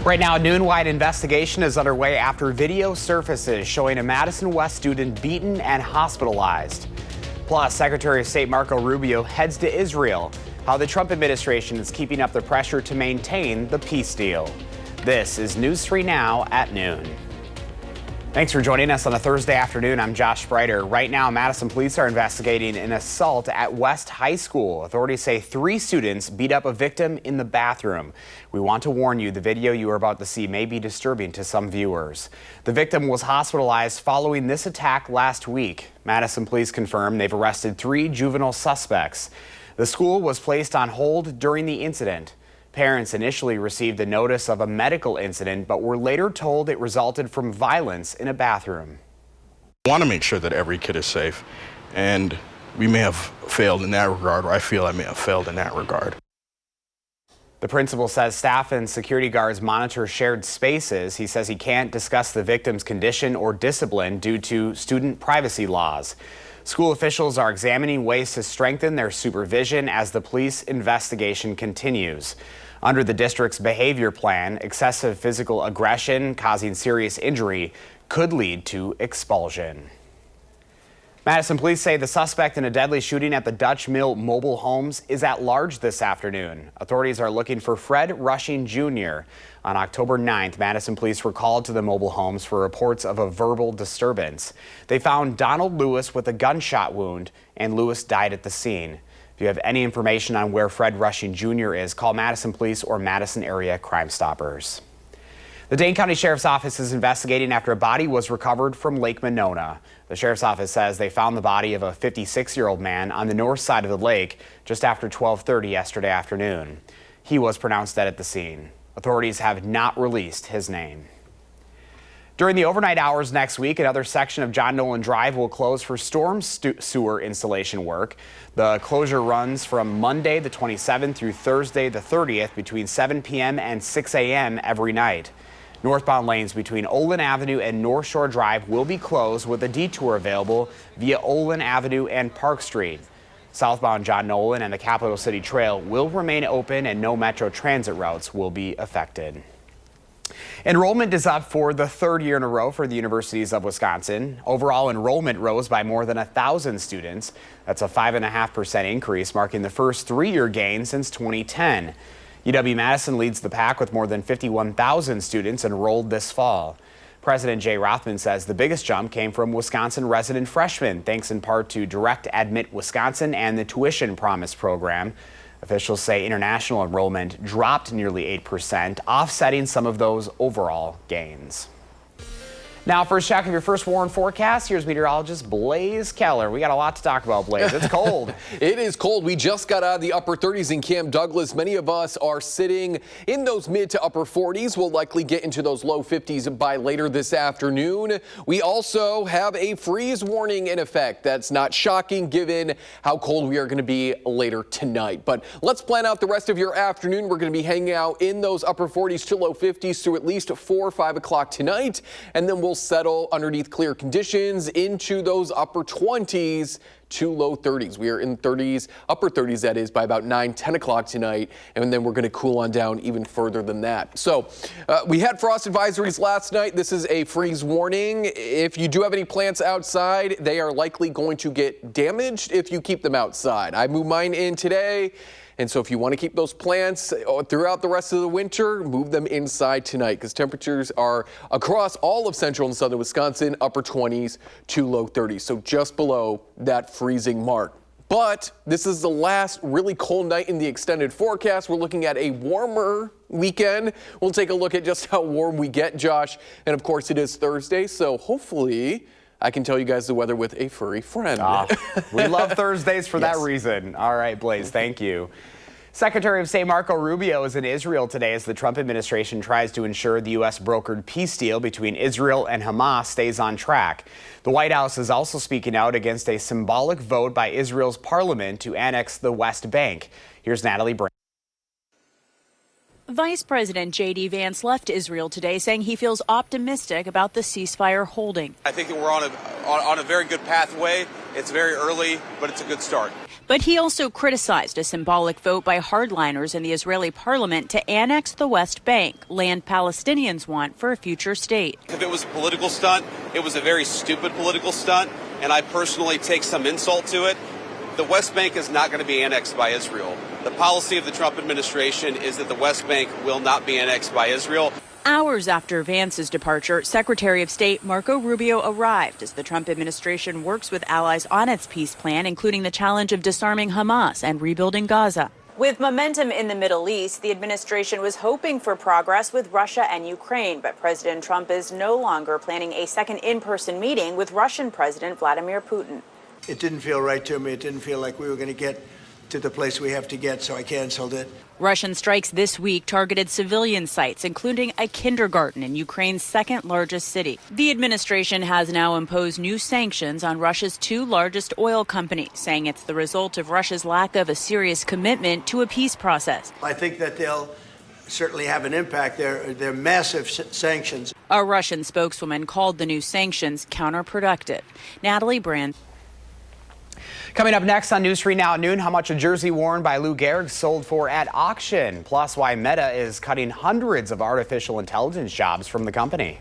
Right now, a noon-wide investigation is underway after video surfaces showing a Madison West student beaten and hospitalized. Plus, Secretary of State Marco Rubio heads to Israel. How the Trump administration is keeping up the pressure to maintain the peace deal. This is News 3 Now at noon. Thanks for joining us on a Thursday afternoon. I'm Josh Spreiter. Right now, Madison police are investigating an assault at West High School. Authorities say 3 students beat up a victim in the bathroom. We want to warn you, the video you are about to see may be disturbing to some viewers. The victim was hospitalized following this attack last week. Madison police confirm they've arrested 3 juvenile suspects. The school was placed on hold during the incident. Parents initially received a notice of a medical incident, but were later told it resulted from violence in a bathroom. I want to make sure that every kid is safe, and we may have failed in that regard, or I feel I may have failed in that regard. The principal says staff and security guards monitor shared spaces. He says he can't discuss the victim's condition or discipline due to student privacy laws. School officials are examining ways to strengthen their supervision as the police investigation continues. Under the district's behavior plan, excessive physical aggression causing serious injury could lead to expulsion. Madison police say the suspect in a deadly shooting at the Dutch Mill mobile homes is at large this afternoon. Authorities are looking for Fred Rushing Jr. On October 9th, Madison police were called to the mobile homes for reports of a verbal disturbance. They found Donald Lewis with a gunshot wound, and Lewis died at the scene. If you have any information on where Fred Rushing Jr. is, call Madison police or Madison area Crime Stoppers. The Dane County Sheriff's Office is investigating after a body was recovered from Lake Monona. The Sheriff's Office says they found the body of a 56-year-old man on the north side of the lake just after 12:30 yesterday afternoon. He was pronounced dead at the scene. Authorities have not released his name. During the overnight hours next week, another section of John Nolan Drive will close for storm sewer installation work. The closure runs from Monday the 27th through Thursday the 30th between 7 p.m. and 6 a.m. every night. Northbound lanes between Olin Avenue and North Shore Drive will be closed with a detour available via Olin Avenue and Park Street. Southbound John Nolan and the Capital City Trail will remain open and no Metro Transit routes will be affected. Enrollment is up for the 3rd year in a row for the universities of Wisconsin. Overall enrollment rose by more than 1,000 students. That's a 5.5% increase, marking the first 3-year gain since 2010. UW-Madison leads the pack with more than 51,000 students enrolled this fall. President Jay Rothman says the biggest jump came from Wisconsin resident freshmen, thanks in part to Direct Admit Wisconsin and the Tuition Promise program. Officials say international enrollment dropped nearly 8%, offsetting some of those overall gains. Now, first check of your first warn forecast. Here's meteorologist Blaze Keller. We got a lot to talk about, Blaze. It's cold. It is cold. We just got out of the upper 30s in Camp Douglas. Many of us are sitting in those mid to upper 40s. We'll likely get into those low 50s by later this afternoon. We also have a freeze warning in effect. That's not shocking given how cold we are going to be later tonight. But let's plan out the rest of your afternoon. We're going to be hanging out in those upper 40s to low 50s through at least 4 or 5 o'clock tonight. And then we'll settle underneath clear conditions into those upper 20s to low 30s. We are in 30s, upper 30s that is, by about 9-10 o'clock tonight, and then we're going to cool on down even further than that. So we had frost advisories last night. This is a freeze warning. If you do have any plants outside, they are likely going to get damaged if you keep them outside. I moved mine in today. And so if you want to keep those plants throughout the rest of the winter, move them inside tonight because temperatures are across all of central and southern Wisconsin, upper 20s to low 30s. So just below that freezing mark. But this is the last really cold night in the extended forecast. We're looking at a warmer weekend. We'll take a look at just how warm we get, Josh. And of course, it is Thursday, so hopefully I can tell you guys the weather with a furry friend. We love Thursdays for that reason. All right, Blaze, thank you. Secretary of State Marco Rubio is in Israel today as the Trump administration tries to ensure the U.S. brokered peace deal between Israel and Hamas stays on track. The White House is also speaking out against a symbolic vote by Israel's parliament to annex the West Bank. Here's Natalie Brand. Vice President J.D. Vance left Israel today saying he feels optimistic about the ceasefire holding. I think that we're on a very good pathway. It's very early, but it's a good start. But he also criticized a symbolic vote by hardliners in the Israeli parliament to annex the West Bank, land Palestinians want for a future state. If it was a political stunt, it was a very stupid political stunt, and I personally take some insult to it. The West Bank is not going to be annexed by Israel. The policy of the Trump administration is that the West Bank will not be annexed by Israel. Hours after Vance's departure, Secretary of State Marco Rubio arrived as the Trump administration works with allies on its peace plan, including the challenge of disarming Hamas and rebuilding Gaza. With momentum in the Middle East, the administration was hoping for progress with Russia and Ukraine, but President Trump is no longer planning a second in-person meeting with Russian President Vladimir Putin. It didn't feel right to me. It didn't feel like we were going to get to the place we have to get, so I canceled it. Russian strikes this week targeted civilian sites, including a kindergarten in Ukraine's second largest city. The administration has now imposed new sanctions on Russia's two largest oil companies, saying it's the result of Russia's lack of a serious commitment to a peace process. I think that they'll certainly have an impact. They're massive sanctions. A Russian spokeswoman called the new sanctions counterproductive. Natalie Brand. Coming up next on News 3 Now at noon, how much a jersey worn by Lou Gehrig sold for at auction. Plus, why Meta is cutting hundreds of artificial intelligence jobs from the company.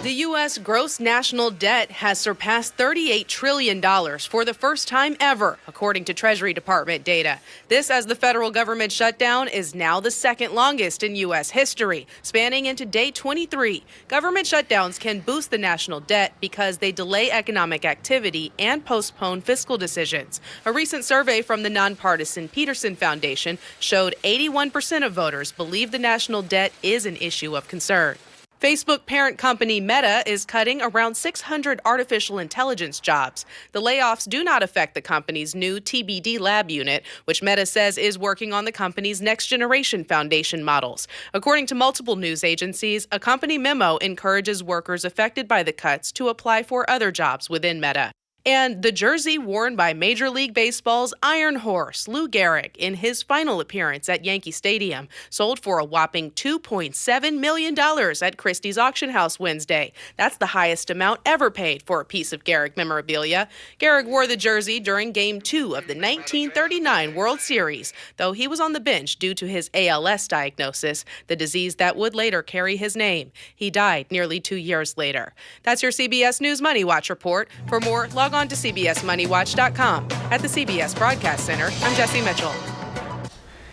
The U.S. gross national debt has surpassed $38 trillion for the first time ever, according to Treasury Department data. This as the federal government shutdown is now the second longest in U.S. history, spanning into day 23. Government shutdowns can boost the national debt because they delay economic activity and postpone fiscal decisions. A recent survey from the nonpartisan Peterson Foundation showed 81% of voters believe the national debt is an issue of concern. Facebook parent company Meta is cutting around 600 artificial intelligence jobs. The layoffs do not affect the company's new TBD lab unit, which Meta says is working on the company's next-generation foundation models. According to multiple news agencies, a company memo encourages workers affected by the cuts to apply for other jobs within Meta. And the jersey worn by Major League Baseball's Iron Horse, Lou Gehrig, in his final appearance at Yankee Stadium, sold for a whopping $2.7 million at Christie's auction house Wednesday. That's the highest amount ever paid for a piece of Gehrig memorabilia. Gehrig wore the jersey during Game 2 of the 1939 World Series, though he was on the bench due to his ALS diagnosis, the disease that would later carry his name. He died nearly 2 years later. That's your CBS News Money Watch report. For more, log on to CBSMoneyWatch.com. At the CBS Broadcast Center, I'm Jesse Mitchell.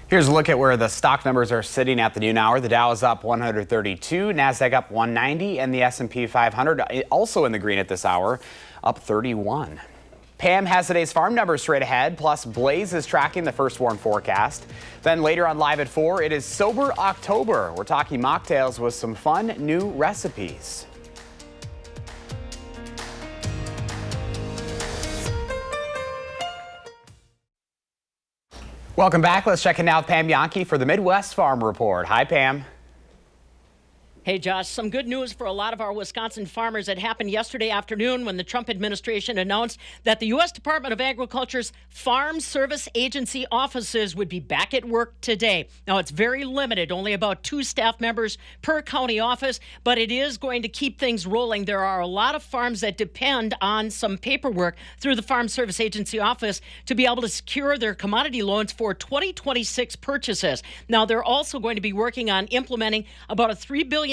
Here's a look at where the stock numbers are sitting at the noon hour. The Dow is up 132, NASDAQ up 190, and the S&P 500 also in the green at this hour, up 31. Pam has today's farm numbers straight ahead, plus Blaze is tracking the first warn forecast. Then later on Live at 4, it is Sober October. We're talking mocktails with some fun new recipes. Welcome back. Let's check in now with Pam Yankee for the Midwest Farm Report. Hi, Pam. Hey, Josh, some good news for a lot of our Wisconsin farmers. It happened yesterday afternoon when the Trump administration announced that the U.S. Department of Agriculture's Farm Service Agency offices would be back at work today. Now, it's very limited, only about 2 staff members per county office, but it is going to keep things rolling. There are a lot of farms that depend on some paperwork through the Farm Service Agency office to be able to secure their commodity loans for 2026 purchases. Now, they're also going to be working on implementing about a $3 billion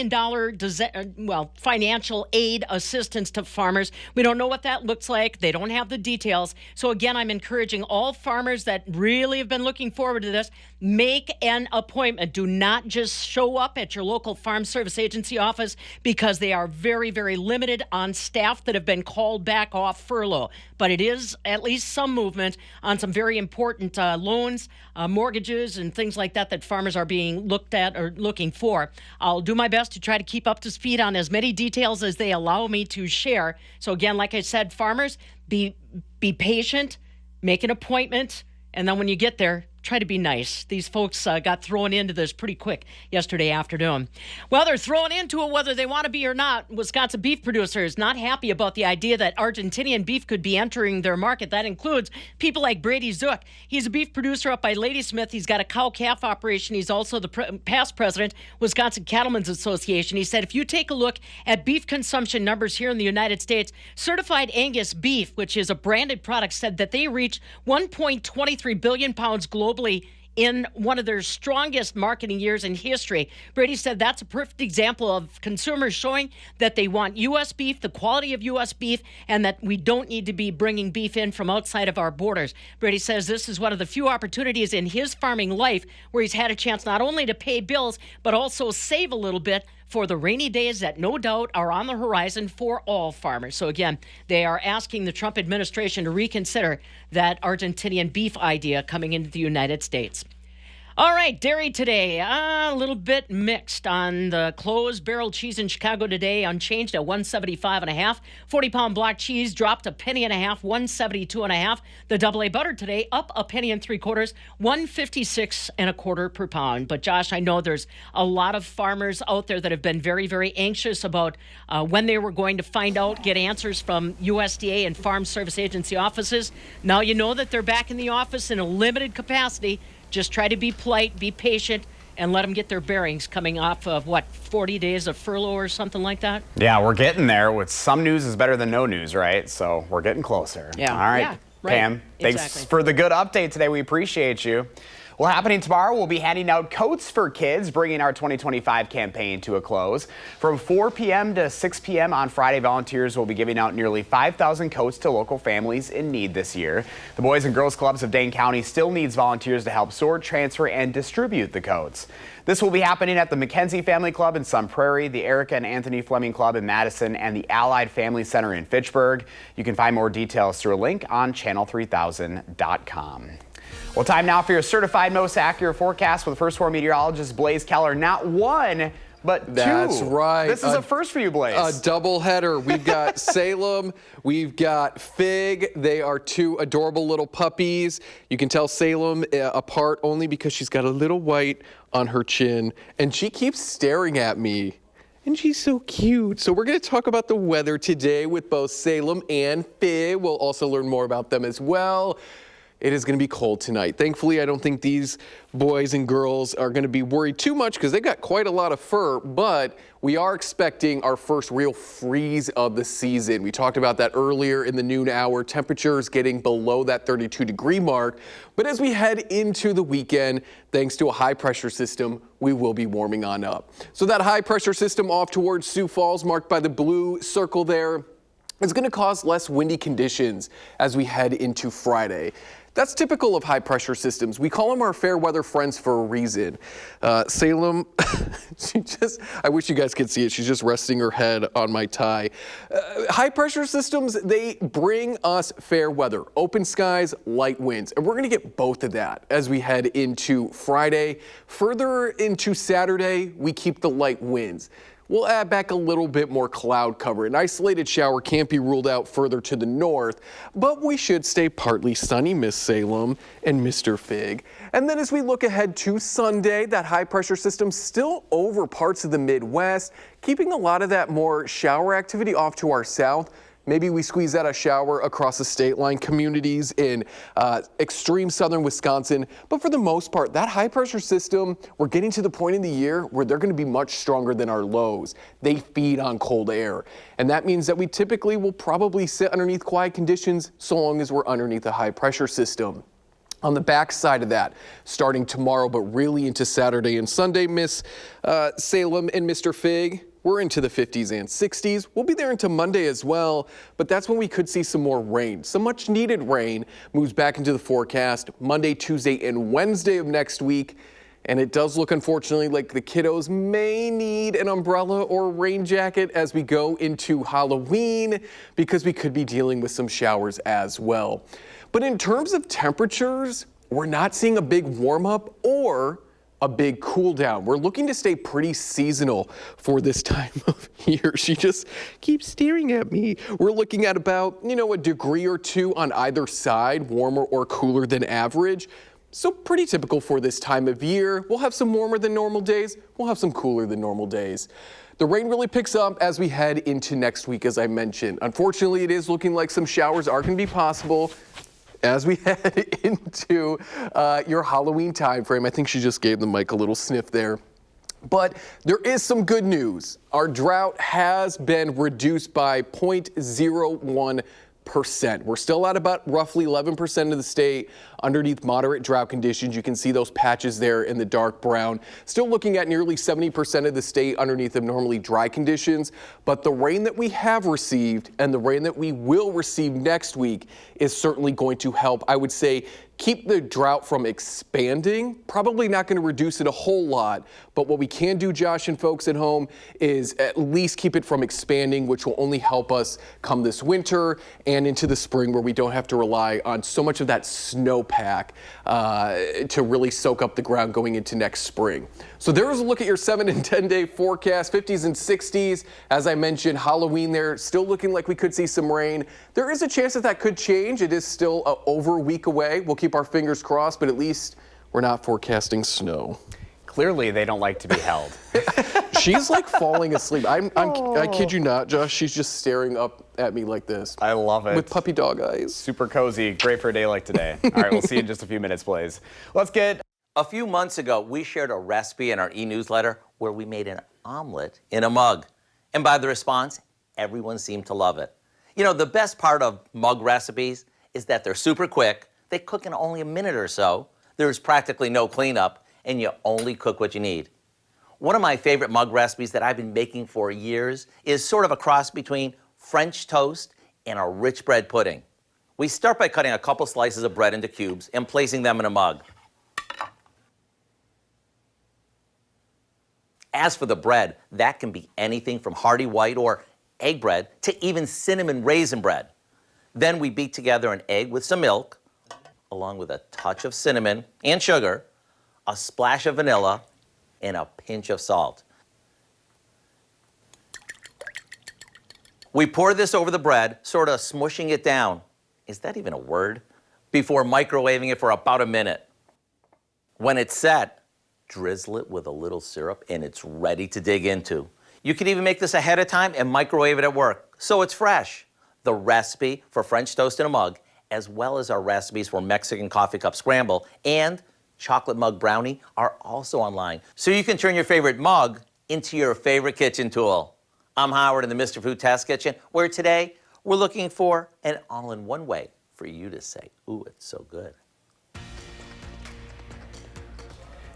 financial aid assistance to farmers. We don't know what that looks like. They don't have the details. So again, I'm encouraging all farmers that really have been looking forward to this, make an appointment. Do not just show up at your local Farm Service Agency office because they are very, very limited on staff that have been called back off furlough. But it is at least some movement on some very important loans, mortgages, and things like that farmers are being looked at or looking for. I'll do my best to try to keep up to speed on as many details as they allow me to share. So again, like I said, farmers, be patient, make an appointment, and then when you get there, try to be nice. These folks got thrown into this pretty quick yesterday afternoon. Well, they're thrown into it whether they want to be or not. Wisconsin beef producers not happy about the idea that Argentinian beef could be entering their market. That includes people like Brady Zook. He's a beef producer up by Ladysmith. He's got a cow-calf operation. He's also the past president, Wisconsin Cattlemen's Association. He said if you take a look at beef consumption numbers here in the United States, Certified Angus beef, which is a branded product, said that they reached 1.23 billion pounds globally in one of their strongest marketing years in history. Brady said that's a perfect example of consumers showing that they want U.S. beef, the quality of U.S. beef, and that we don't need to be bringing beef in from outside of our borders. Brady says this is one of the few opportunities in his farming life where he's had a chance not only to pay bills, but also save a little bit for the rainy days that no doubt are on the horizon for all farmers. So again, they are asking the Trump administration to reconsider that Argentinian beef idea coming into the United States. All right, dairy today, a little bit mixed on the closed barrel cheese in Chicago today, unchanged at $175.5. 40-pound block cheese dropped a penny and a half, $172.5. The AA butter today up a penny and 3/4, $156.25 per pound. But Josh, I know there's a lot of farmers out there that have been very, very anxious about when they were going to find out, get answers from USDA and Farm Service Agency offices. Now you know that they're back in the office in a limited capacity. Just try to be polite, be patient, and let them get their bearings coming off of, 40 days of furlough or something like that? Yeah, we're getting there. With some news is better than no news, right? So we're getting closer. Yeah. All right, Yeah, right. Pam, thanks Exactly. for the good update today. We appreciate you. Well, happening tomorrow, we'll be handing out coats for kids, bringing our 2025 campaign to a close. From 4 p.m. to 6 p.m. on Friday, volunteers will be giving out nearly 5,000 coats to local families in need this year. The Boys and Girls Clubs of Dane County still needs volunteers to help sort, transfer, and distribute the coats. This will be happening at the McKenzie Family Club in Sun Prairie, the Erica and Anthony Fleming Club in Madison, and the Allied Family Center in Fitchburg. You can find more details through a link on channel3000.com. Well, time now for your certified most accurate forecast with first-floor meteorologist Blaze Keller. Not one, but two. That's right. This is a first for you, Blaze. A doubleheader. We've got Salem. We've got Fig. They are two adorable little puppies. You can tell Salem apart only because she's got a little white on her chin, and she keeps staring at me. And she's so cute. So we're going to talk about the weather today with both Salem and Fig. We'll also learn more about them as well. It is going to be cold tonight. Thankfully, I don't think these boys and girls are going to be worried too much because they got quite a lot of fur, but we are expecting our first real freeze of the season. We talked about that earlier in the noon hour. Temperatures getting below that 32-degree mark. But as we head into the weekend, thanks to a high-pressure system, we will be warming on up. So that high-pressure system off towards Sioux Falls, marked by the blue circle there, is going to cause less windy conditions as we head into Friday. That's typical of high-pressure systems. We call them our fair weather friends for a reason. Salem, I wish you guys could see it. She's just resting her head on my tie. High-pressure systems, they bring us fair weather, open skies, light winds, and we're going to get both of that as we head into Friday. Further into Saturday, we keep the light winds. We'll add back a little bit more cloud cover. An isolated shower can't be ruled out further to the north, but we should stay partly sunny, Miss Salem and Mr. Fig. And then as we look ahead to Sunday, that high pressure system still over parts of the Midwest, keeping a lot of that more shower activity off to our south. Maybe we squeeze out a shower across the state line communities in extreme southern Wisconsin. But for the most part, that high pressure system, we're getting to the point in the year where they're going to be much stronger than our lows. They feed on cold air. And that means that we typically will probably sit underneath quiet conditions so long as we're underneath a high pressure system. On the back side of that, starting tomorrow, but really into Saturday and Sunday, Miss Salem and Mr. Fig, we're into the 50s and 60s. We'll be there into Monday as well, but that's when we could see some more rain. Some much needed rain moves back into the forecast Monday, Tuesday, and Wednesday of next week. And it does look, unfortunately, like the kiddos may need an umbrella or a rain jacket as we go into Halloween, because we could be dealing with some showers as well. But in terms of temperatures, we're not seeing a big warm up or a big cool down. We're looking to stay pretty seasonal for this time of year. She just keeps staring at me. We're looking at about, a degree or two on either side, warmer or cooler than average. So pretty typical for this time of year. We'll have some warmer than normal days. We'll have some cooler than normal days. The rain really picks up as we head into next week, as I mentioned. Unfortunately, it is looking like some showers are going to be possible as we head into your Halloween time frame. I think she just gave the mic a little sniff there. But there is some good news. Our drought has been reduced by 0.01%. We're still at about roughly 11% of the state underneath moderate drought conditions. You can see those patches there in the dark brown. Still looking at nearly 70% of the state underneath abnormally dry conditions. But the rain that we have received and the rain that we will receive next week is certainly going to help, I would say, keep the drought from expanding. Probably not going to reduce it a whole lot, but what we can do, Josh and folks at home, is at least keep it from expanding, which will only help us come this winter and into the spring, where we don't have to rely on so much of that snowpack to really soak up the ground going into next spring. So there's a look at your 7 and 10 day forecast, 50s and 60s. As I mentioned, Halloween there, still looking like we could see some rain. There is a chance that that could change. It is still over a week away. We'll keep our fingers crossed, but at least we're not forecasting snow. Clearly, they don't like to be held. She's like falling asleep. I kid you not, Josh. She's just staring up at me like this. I love it. With puppy dog eyes. Super cozy. Great for a day like today. All right, we'll see you in just a few minutes, please. Let's get... A few months ago, we shared a recipe in our e-newsletter where we made an omelet in a mug. And by the response, everyone seemed to love it. You know, the best part of mug recipes is that they're super quick. They cook in only a minute or so. There's practically no cleanup, and you only cook what you need. One of my favorite mug recipes that I've been making for years is sort of a cross between French toast and a rich bread pudding. We start by cutting a couple slices of bread into cubes and placing them in a mug. As for the bread, that can be anything from hearty white or egg bread to even cinnamon raisin bread. Then we beat together an egg with some milk, along with a touch of cinnamon and sugar, a splash of vanilla, and a pinch of salt. We pour this over the bread, sort of smushing it down. Is that even a word? Before microwaving it for about a minute. When it's set, drizzle it with a little syrup and it's ready to dig into. You can even make this ahead of time and microwave it at work, so it's fresh. The recipe for French toast in a mug, as well as our recipes for Mexican coffee cup scramble and chocolate mug brownie, are also online. So you can turn your favorite mug into your favorite kitchen tool. I'm Howard in the Mr. Food Test Kitchen, where today we're looking for an all-in-one way for you to say, ooh, it's so good.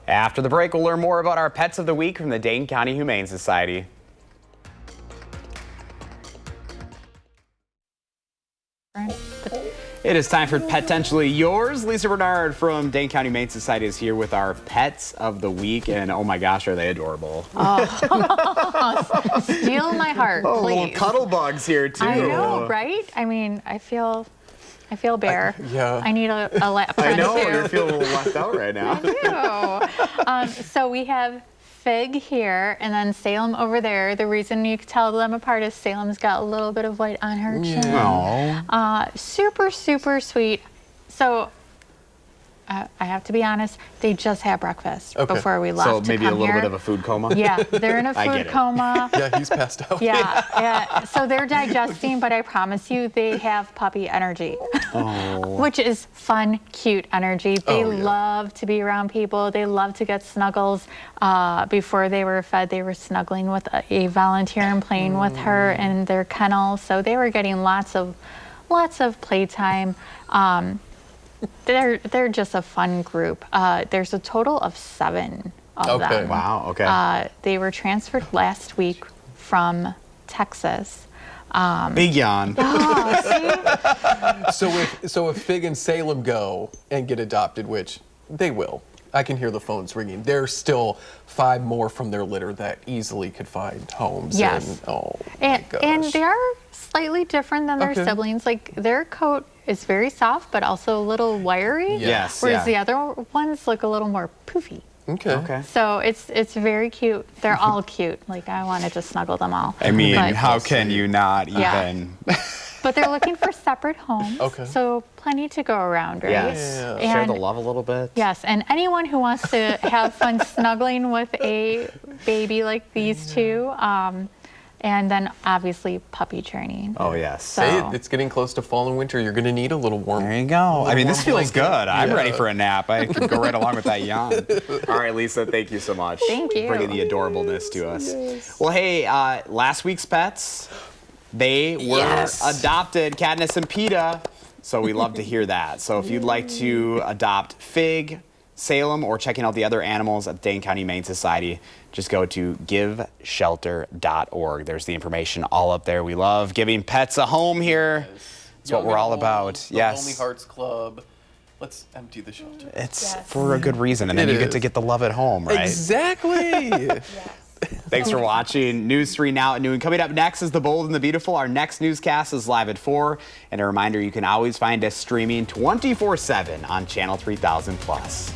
After the break, we'll learn more about our pets of the week from the Dane County Humane Society. It is time for Potentially Yours. Lisa Bernard from Dane County Humane Society is here with our pets of the week, and oh my gosh, are they adorable. Oh, steal my heart, Oh, please. little cuddle bugs here too. I know, right? I mean, I feel bare. Yeah. I need a lap I friend know, too. you're feeling a little left out right now. I do. So we have Fig here, and then Salem over there. The reason you can tell them apart is Salem's got a little bit of white on her chin. Aww. Super, super sweet. So I have to be honest, they just had breakfast before we left. So to maybe come a little here. bit of a food coma? Yeah, they're in a I get food it. coma. Yeah, he's passed out. Yeah, so they're digesting, but I promise you they have puppy energy, which is fun, cute energy. They love to be around people. They love to get snuggles. Before they were fed, they were snuggling with a volunteer and playing with her in their kennel. So they were getting lots of playtime. They're just a fun group. There's a total of 7 of them. Wow, okay. They were transferred last week from Texas. Big yawn. So if Fig and Salem go and get adopted, which they will, I can hear the phones ringing. There's still 5 more from their litter that easily could find homes. Yes. And, and they are slightly different than their siblings. Like their coat is very soft, but also a little wiry. Yes. Whereas the other ones look a little more poofy. Okay. So it's very cute. They're all cute. Like I wanted to snuggle them all. I mean, But- how can you not even? Yeah. but they're looking for separate homes. Okay. So plenty to go around, right? Yes. Share the love a little bit. Yes, and anyone who wants to have fun snuggling with a baby like these two, and then obviously puppy training. Oh, yes. So, Hey, it's getting close to fall and winter. You're going to need a little warm. There you go. I mean, this warm feels blanket. good. I'm Yeah. ready for a nap. I could go right along with that yawn. All right, Lisa, thank you so much. Thank you. Bringing the adorableness to us. Well, hey, last week's pets, they were adopted, Katniss and PETA. So we love to hear that. So if you'd like to adopt Fig, Salem, or checking out the other animals at the Dane County Humane Society, just go to giveshelter.org. There's the information all up there. We love giving pets a home here. It's what we're all about. The Yes. Lonely Hearts Club. Let's empty the shelter. It's for a good reason, and then It you get is. to get the love at home, right? Exactly. Thanks for watching News 3 Now at noon. Coming up next is The Bold and the Beautiful. Our next newscast is live at 4. And a reminder, you can always find us streaming 24/7 on Channel 3000+.